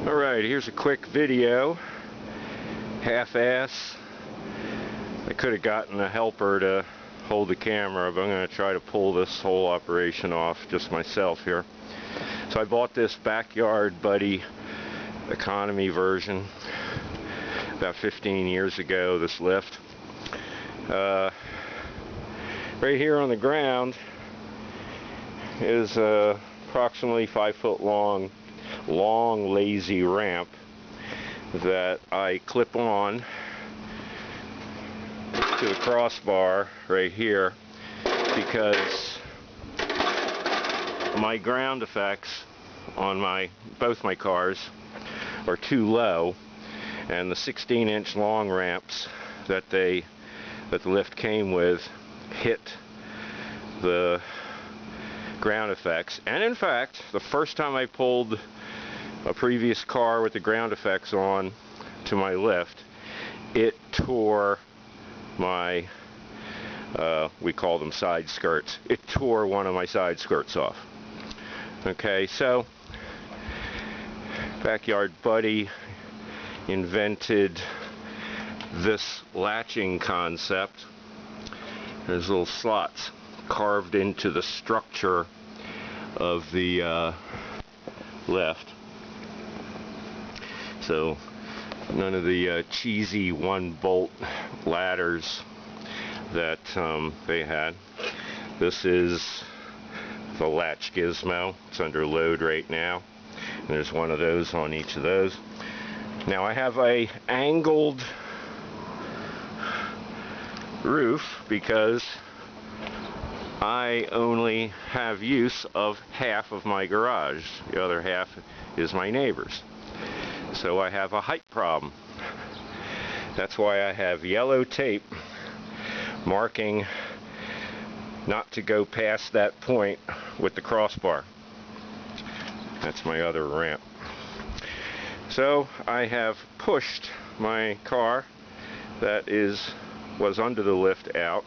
Alright, here's a quick video. Half-ass. I could have gotten a helper to hold the camera, but I'm going to try to pull this whole operation off just myself here. So I bought this Backyard Buddy economy version about 15 years ago, this lift. Right here on the ground is approximately 5 foot long lazy ramp that I clip on to the crossbar right here because my ground effects on both my cars are too low, and the 16-inch long ramps that the lift came with hit the ground effects. And in fact, the first time I pulled a previous car with the ground effects on to my lift, it tore my we call them side skirts. It tore one of my side skirts off. Okay, so Backyard Buddy invented this latching concept. There's little slots carved into the structure of the lift, so none of the cheesy 1-bolt ladders that they had. This is the latch gizmo. It's under load right now, and there's one of those on each of those. Now I have a angled roof because I only have use of half of my garage. The other half is my neighbor's. So I have a height problem. That's why I have yellow tape marking not to go past that point with the crossbar. That's my other ramp. So I have pushed my car that was under the lift out.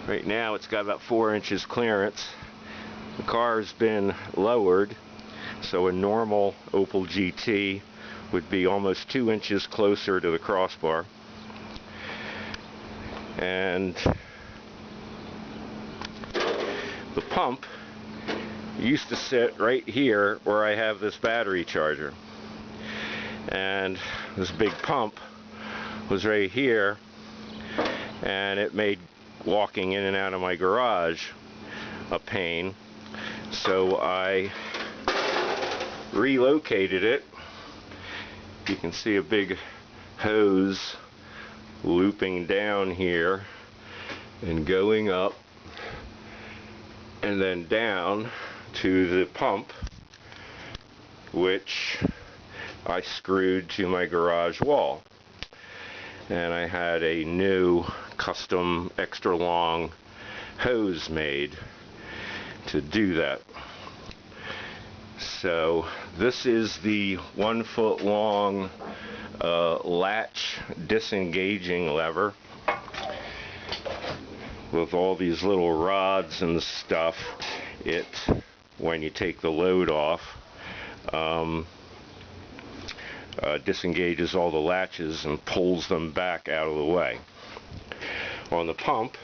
Right now it's got about 4 inches clearance. The car has been lowered, so a normal Opel GT would be almost 2 inches closer to the crossbar. And the pump used to sit right here where I have this battery charger. And this big pump was right here, and it made walking in and out of my garage a pain. So I relocated it. You can see a big hose looping down here and going up and then down to the pump, which I screwed to my garage wall. And I had a new custom extra long hose made to do that. So this is the 1 foot long latch disengaging lever with all these little rods and stuff. When you take the load off, disengages all the latches and pulls them back out of the way. On the pump,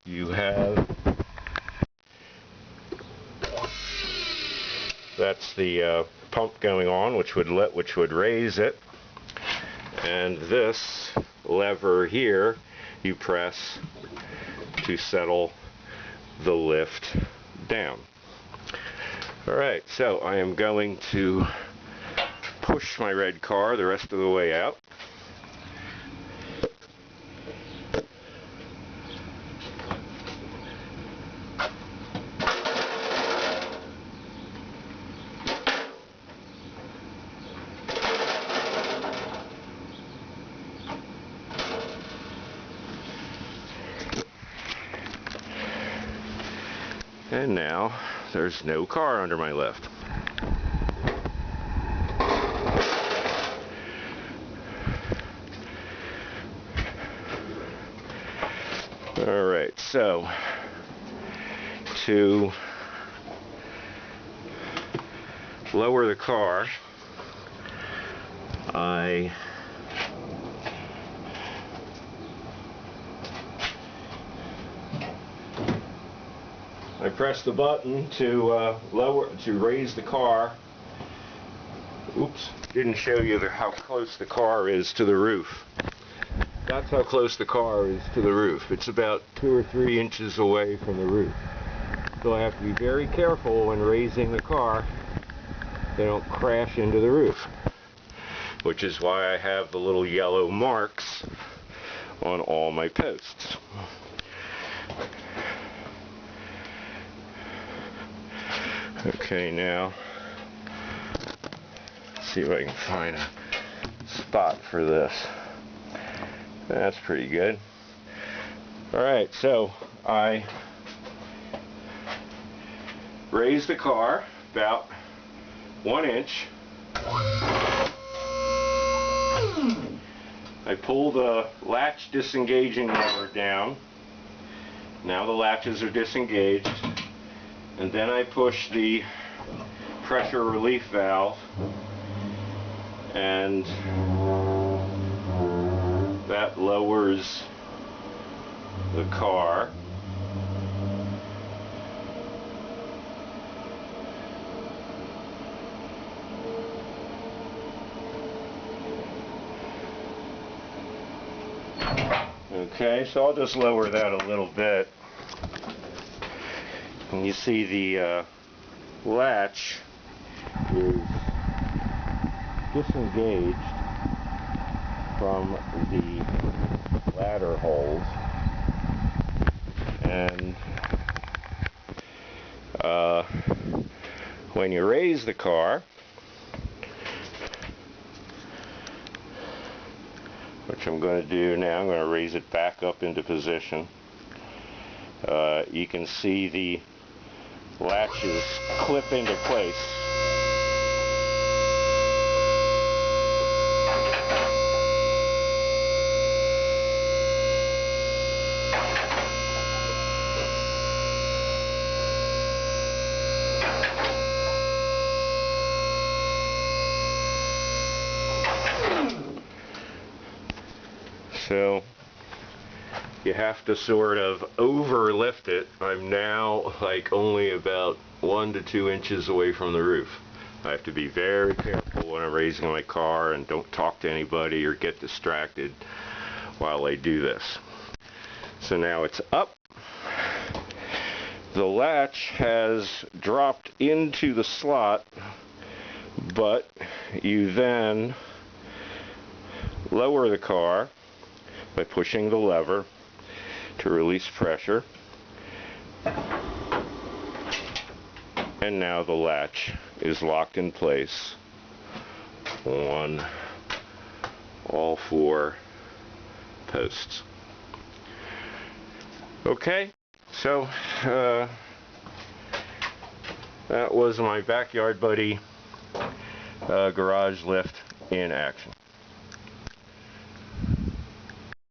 you have, that's the pump going on, which would raise it, and this lever here you press to settle the lift down. Alright, so I am going to push my red car the rest of the way out. And now there's no car under my lift. Alright, so to lower the car, I press the button to raise the car. Oops, didn't show you how close the car is to the roof. That's how close the car is to the roof. It's about 2 or 3 inches away from the roof. So I have to be very careful when raising the car. They don't crash into the roof. Which is why I have the little yellow marks on all my posts. Okay, now let's see if I can find a spot for this. That's pretty good. Alright, so I raise the car about 1 inch. I pull the latch disengaging lever down. Now the latches are disengaged. And then I push the pressure relief valve, and that lowers the car. Okay, so I'll just lower that a little bit. And you see the latch is disengaged from the ladder holes, and when you raise the car, which I'm going to do now, I'm going to raise it back up into position. You can see the latches clip into place. So you have to sort of overlift it. I'm now like only about 1 to 2 inches away from the roof. I have to be very careful when I'm raising my car and don't talk to anybody or get distracted while I do this. So now it's up. The latch has dropped into the slot, but you then lower the car by pushing the lever to release pressure, and now the latch is locked in place on all 4 posts. Okay, so that was my Backyard Buddy garage lift in action.